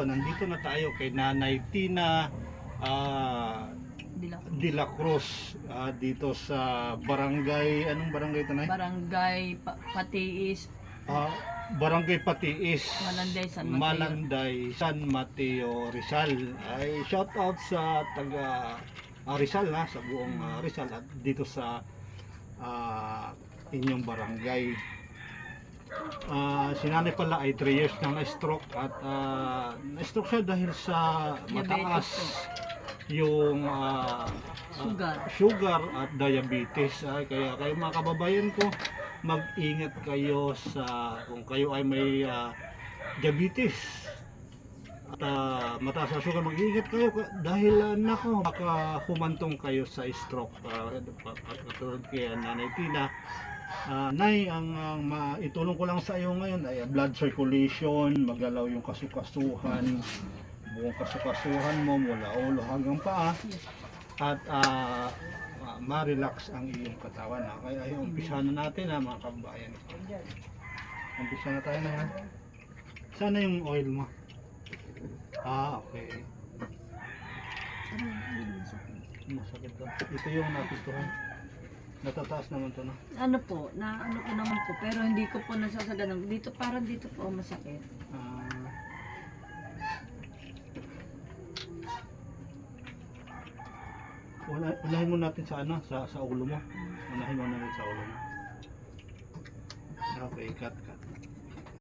Nandito na tayo kay Nanay Tina de la Cruz, dito sa barangay, anong barangay ito, Nay? Barangay Patiis, Barangay Patiis, Malanday, San San Mateo. Mateo, Rizal. Ay shout out sa taga Rizal, sa buong Rizal at dito sa inyong barangay. Si nanay pala ay 3 years na na-stroke at na-stroke siya dahil sa mataas yung sugar at diabetes. Kaya kayo mga kababayan ko, mag-ingat kayo kung kayo ay may diabetes at mataas na sugar, mag-ingat kayo dahil nako, baka humantong kayo sa stroke. Katulad kay Nanay Tina. Nay, ang maitulong ko lang sa iyo ngayon ay blood circulation, magalaw yung kasukasuhan, buong kasukasuhan mo mula ulo hanggang paa, at ma-relax ang iyong katawan. Kaya ay umpisa na natin, mga kababayan. Umpisa na tayo na. Sana yung oil mo. Okay. Masakit to. Ito yung napistuhan. Natataas naman to, no? Ano po naman po, pero hindi ko po nasasaganan. Dito, parang dito po masakit. Unahin mo natin sa sa ulo mo. Unahin mo natin sa ulo mo. Okay, cut.